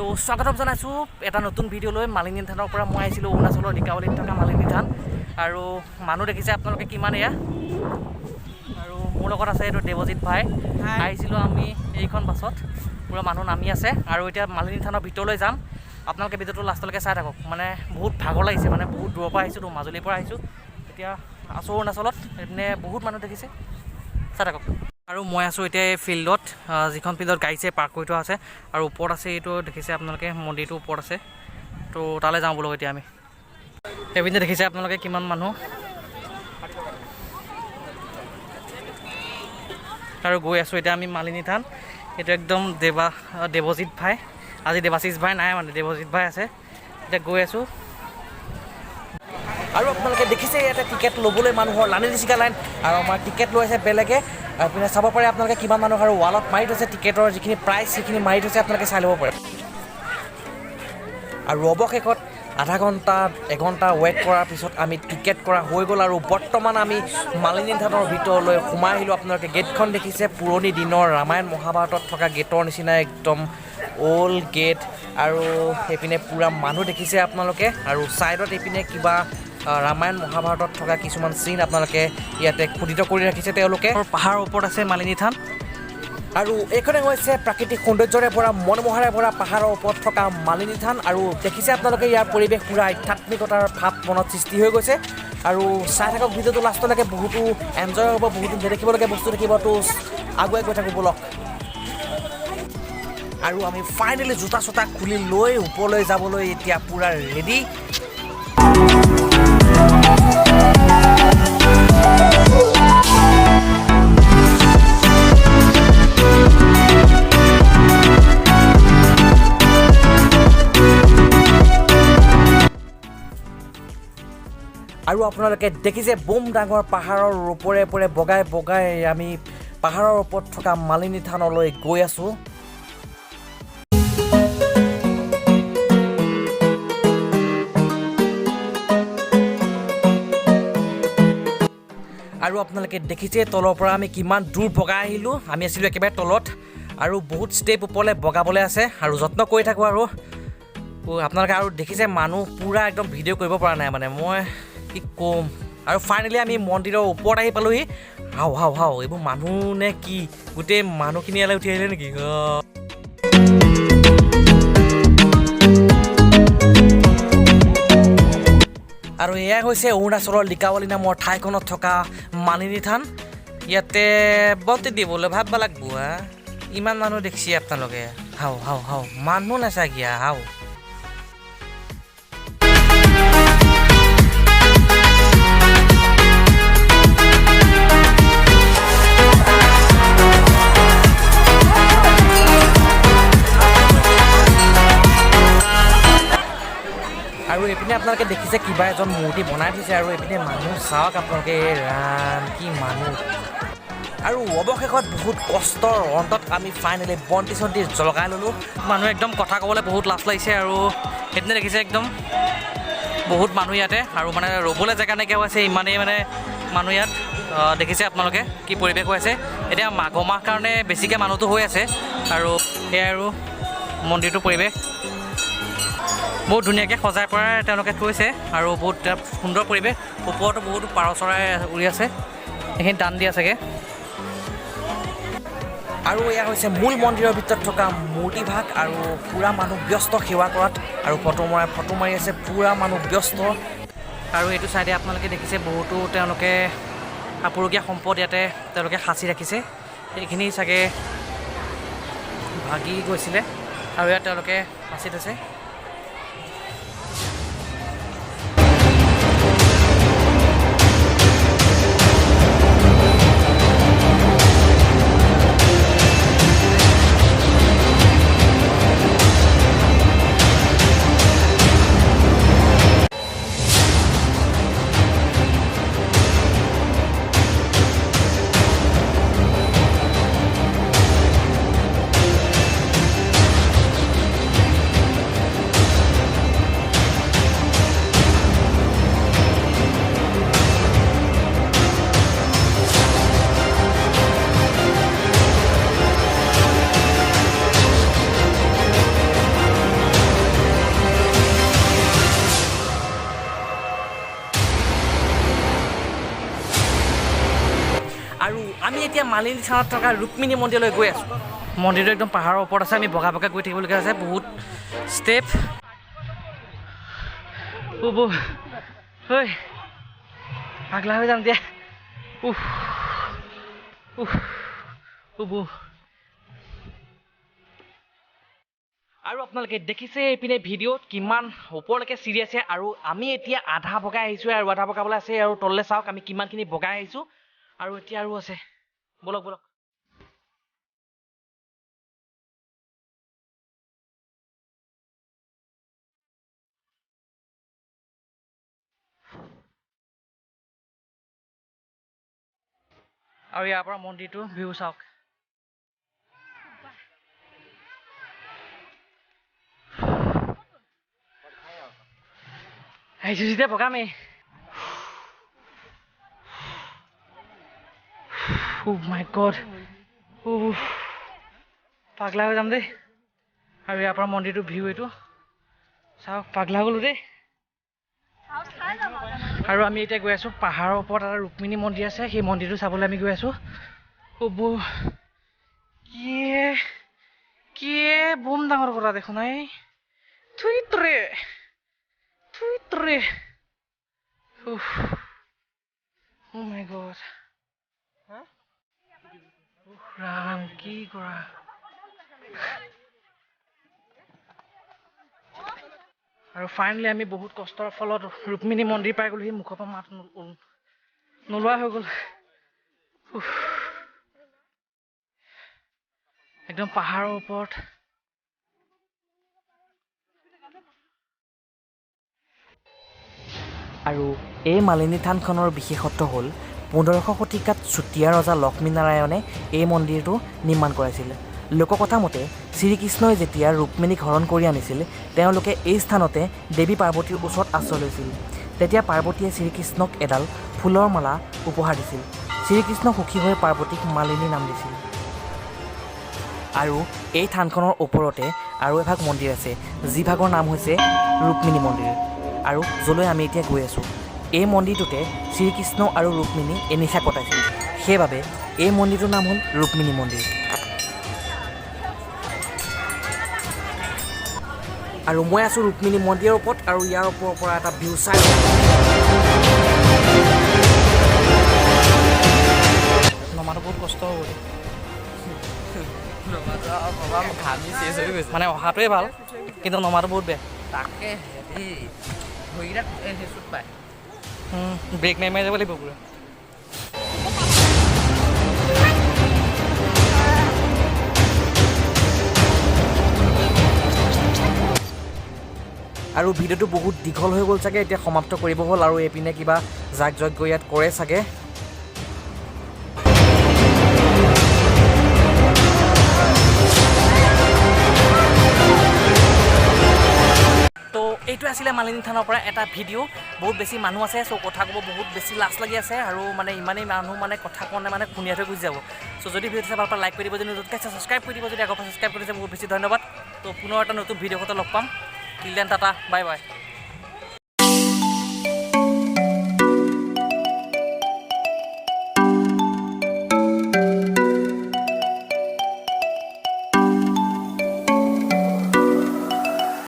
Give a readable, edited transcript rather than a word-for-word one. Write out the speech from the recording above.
তো স্বাগতম জনাইছোঁ এটা নতুন ভিডিঅ' লৈ মালিনী থানৰ পৰা মই আহিছিলোঁ অৰুণাচলৰ লিকাবালিত থকা মালিনী থান আৰু মানুহ দেখিছে আপোনালোকে কিমান এয়া আৰু মোৰ লগত আছে এইটো দেৱজিৎ ভাই আহিছিলোঁ আমি এইখন বাছত পুৰা মানুহ নামি আছে আৰু এতিয়া মালিনী থানৰ ভিতৰলৈ যাম আপোনালোকে ভিডিঅ'টো লাষ্টলৈকে চাই থাকক মানে বহুত ভাগৰ লাগিছে মানে বহুত দূৰৰ পৰা আহিছোঁ মাজুলীৰ পৰা আহিছোঁ এতিয়া আছোঁ অৰুণাচলত এইপিনে বহুত মানুহ দেখিছে চাই থাকক আৰু মই আছোঁ এতিয়া এই ফিল্ডত যিখন ফিল্ডত গাড়ী পাৰ্ক কৰি থোৱা আছে আৰু ওপৰত আছে এইটো দেখিছে আপোনালোকে মন্দিৰটো ওপৰত আছে তো তালৈ যাওঁ বোলো এতিয়া আমি এইপিনে দেখিছে আপোনালোকে কিমান মানুহ আৰু গৈ আছোঁ এতিয়া আমি মালিনী থান এইটো একদম দেৱজিৎ ভাই আজি দেৱাশিষ ভাই নাই মানে দেৱজিৎ ভাই আছে এতিয়া গৈ আছোঁ আৰু আপোনালোকে দেখিছে ইয়াতে টিকেট ল'বলৈ মানুহৰ লাইন দিছিকা লাইন আৰু আমাৰ টিকেট লৈ আছে বেলেগে পিনে চাব পাৰে আপোনালোকে কিমান মানুহ আৰু ৱালত মাৰি থৈছে টিকেটৰ যিখিনি প্ৰাইচ সেইখিনি মাৰি থৈছে আপোনালোকে চাই ল'ব পাৰে আৰু অৱশেষত আধা ঘণ্টা এঘণ্টা ৱেইট কৰাৰ পিছত আমি টিকেট কৰা হৈ গ'ল আৰু বৰ্তমান আমি মালিনী থানৰ ভিতৰলৈ সোমাই আহিলোঁ আপোনালোকে গেটখন দেখিছে পুৰণি দিনৰ ৰামায়ণ মহাভাৰতত থকা গেটৰ নিচিনা একদম অ'ল্ড গেট আৰু সেইপিনে পূৰা মানুহ দেখিছে আপোনালোকে আৰু ছাইডত এইপিনে কিবা ৰামায়ণ মহাভাৰতত থকা কিছুমান চিন আপোনালোকে ইয়াতে খোদিত কৰি ৰাখিছে তেওঁলোকে পাহাৰৰ ওপৰত আছে মালিনী থান আৰু এইখনে হৈছে প্ৰাকৃতিক সৌন্দৰ্যৰে ভৰা মনোমোহাৰে ভৰা পাহাৰৰ ওপৰত থকা মালিনী থান আৰু দেখিছে আপোনালোকে ইয়াৰ পৰিৱেশ পূৰা আধ্যাত্মিকতাৰ ভাৱ মনত সৃষ্টি হৈ গৈছে আৰু চাই থাকক ভিডিঅ'টো লাষ্টলৈকে বহুতো এনজয় হ'ব বহুতো নেদেখিবলগীয়া বস্তু দেখিব তো আগুৱাই গৈ থাকোঁ ব'লক আৰু আমি ফাইনেলি জোতা চোতা খুলি লৈ ওপৰলৈ যাবলৈ এতিয়া পূৰা ৰেডি আৰু আপোনালোকে দেখিছে বোম ডাঙৰ পাহাৰৰ ওপৰে ওপৰে বগাই বগাই আমি পাহাৰৰ ওপৰত থকা মালিনী থানলৈ গৈ আছোঁ আৰু আপোনালোকে দেখিছে তলৰ পৰা আমি কিমান দূৰ বগাই আহিলোঁ আমি আছিলোঁ একেবাৰে তলত আৰু বহুত ষ্টেপ ওপৰলৈ বগাবলৈ আছে আৰু যত্ন কৰি থাকোঁ আৰু আপোনালোকে আৰু দেখিছে মানুহ পূৰা একদম ভিডিঅ' কৰিব পৰা নাই মানে মই কি ক'ম আৰু ফাইনেলি আমি মন্দিৰৰ ওপৰত আহি পালোঁহি হাও হাও হাও এইবোৰ মানুহ নে কি গোটেই মানুহখিনি ইয়ালৈ উঠি আহিলে নেকি আৰু এয়াই হৈছে অৰুণাচলৰ লিকাবালি নামৰ ঠাইখনত থকা মালিনী থান ইয়াতে বন্তি দিবলৈ ভাবিব লাগিব ইমান মানুহ দেখিছে আপোনালোকে হাও হাও হাও মানুহ নাচাগিয়া হাও আৰু এইপিনে আপোনালোকে দেখিছে কিবা এজন মূৰ্তি বনাই থৈছে আৰু এইপিনে মানুহ চাওক আপোনালোকে ৰাম কি মানুহ আৰু অৱশেষত বহুত কষ্টৰ অন্তত আমি ফাইনেলি বন্তি চন্তি জলকাই ল'লোঁ মানুহ একদম কথা ক'বলৈ বহুত লাজ লাগিছে আৰু সেইপিনে দেখিছে একদম বহুত মানুহ ইয়াতে আৰু মানে ৰ'বলৈ জেগা নাইকিয়া হৈছে ইমানেই মানে মানুহ ইয়াত দেখিছে আপোনালোকে কি পৰিৱেশ হৈ আছে এতিয়া মাঘ মাহ কাৰণে বেছিকৈ মানুহটো হৈ আছে আৰু সেয়াই আৰু মন্দিৰটোৰ পৰিৱেশ বহুত ধুনীয়াকৈ সজাই পৰাই তেওঁলোকে থৈছে আৰু বহুত সুন্দৰ পৰিৱেশ ওপৰতো বহুতো পাৰ চৰাই উৰি আছে এইখিনি দান দিয়া চাগে আৰু এয়া হৈছে মূল মন্দিৰৰ ভিতৰত থকা মূৰ্তিভাগ আৰু পূৰা মানুহ ব্যস্ত সেৱা কৰাত আৰু ফটো মাৰি আছে পূৰা মানুহ ব্যস্ত আৰু এইটো চাইডে আপোনালোকে দেখিছে বহুতো তেওঁলোকে আপুৰুগীয়া সম্পদ ইয়াতে তেওঁলোকে সাঁচি ৰাখিছে এইখিনি চাগে ভাগি গৈছিলে আৰু ইয়াত তেওঁলোকে সাঁচি থৈছে এতিয়া মালিনী থানত থকা ৰুক্মিণী মন্দিৰলৈ গৈ আছোঁ মন্দিৰটো একদম পাহাৰৰ ওপৰত আছে আমি বগা বগা গৈ থাকিবলগীয়া আছে বহুত ষ্টেপ পাগলা হৈ যাম দিয়া আৰু আপোনালোকে দেখিছে এইপিনে ভিডিঅ'ত কিমান ওপৰলৈকে চিৰি আছে আৰু আমি এতিয়া আধা বগাই আহিছোঁ আৰু আধা বগাবলৈ আছে আৰু তললৈ চাওক আমি কিমানখিনি বগাই আহিছোঁ আৰু এতিয়া আৰু আছে বলক বলক আৰু ইয়াৰ পৰা মন্দিৰটো ভিউ চাওক আহিছোঁ যেতিয়া বগামেই মাই গড পাগলা হৈ যাম দেই আৰু ইয়াৰ পৰা মন্দিৰটো ভিউ এইটো চাওক পাগলা গ'লো দেই আৰু আমি এতিয়া গৈ আছোঁ পাহাৰৰ ওপৰত এটা ৰুক্মিণী মন্দিৰ আছে সেই মন্দিৰটো চাবলৈ আমি গৈ আছোঁ কি বম ডাঙৰ কথা দেখোন এই থুইত্ৰে Oh my god ৰাম কি কৰা আৰু ফাইনেলি আমি বহুত কষ্টৰ ফলত ৰুক্মিণী মন্দিৰ পাই গ'লো সি মুখৰ পৰা মাত নোলোৱা হৈ গ'ল একদম পাহাৰৰ ওপৰত আৰু এই মালিনী থানখনৰ বিশেষত্ব হ'ল 1500 শতিকাত চুতীয়া ৰজা লক্ষ্মীনাৰায়ণে এই মন্দিৰটো নিৰ্মাণ কৰাইছিল লোককথা মতে শ্ৰীকৃষ্ণই যেতিয়া ৰুক্মিণীক হৰণ কৰি আনিছিল তেওঁলোকে এই স্থানতে দেৱী পাৰ্বতীৰ ওচৰত আশ্ৰয় লৈছিল তেতিয়া পাৰ্বতীয়ে শ্ৰীকৃষ্ণক এডাল ফুলৰ মালা উপহাৰ দিছিল শ্ৰীকৃষ্ণ সুখী হৈ পাৰ্বতীক মালিনী নাম দিছিল আৰু এই থানখনৰ ওপৰতে আৰু এভাগ মন্দিৰ আছে যি ভাগৰ নাম হৈছে ৰুক্মিণী মন্দিৰ আৰু য'লৈ আমি এতিয়া গৈ আছোঁ এই মন্দিৰটোতে শ্ৰীকৃষ্ণ আৰু ৰুক্মিণী এনিশা কটাইছিল সেইবাবে এই মন্দিৰটোৰ নাম হ'ল ৰুক্মিণী মন্দিৰ আৰু মই আছোঁ ৰুক্মিণী মন্দিৰৰ ওপৰত আৰু ইয়াৰ ওপৰৰ পৰা এটা ভিউ চাই নমাটো বহুত কষ্ট হ'ব মানে অহাটোৱে ভাল কিন্তু নমাটো বহুত বেয়া তাকে ব্ৰেক মাৰি যাব লাগিব পুৰা আৰু ভিডিঅ'টো বহুত দীঘল হৈ গ'ল চাগে এতিয়া সমাপ্ত কৰিব হ'ল আৰু এইপিনে কিবা যাগ যজ্ঞ ইয়াত কৰে চাগে তো এইটো আছিলে মালিনী থানৰ পৰা এটা ভিডিঅ' বহুত বেছি মানুহ আছে চ' কথা ক'ব বহুত বেছি লাজ লাগি আছে আৰু মানে ইমানেই মানুহ মানে কথা কোৱা নাই মানে খুন্দিয়াই থৈ গুচি যাব চ' যদি ভিডিঅ' চাই ভাল পায় লাইক কৰি দিব যদি নতুনকৈ ছাবস্ক্ৰাইব কৰি দিব যদি আগৰ পৰা ছাবস্ক্ৰাইব কৰিছে বহুত বেছি ধন্যবাদ তো পুনৰ এটা নতুন ভিডিঅ' কথা লগ পাম till then tata bye bye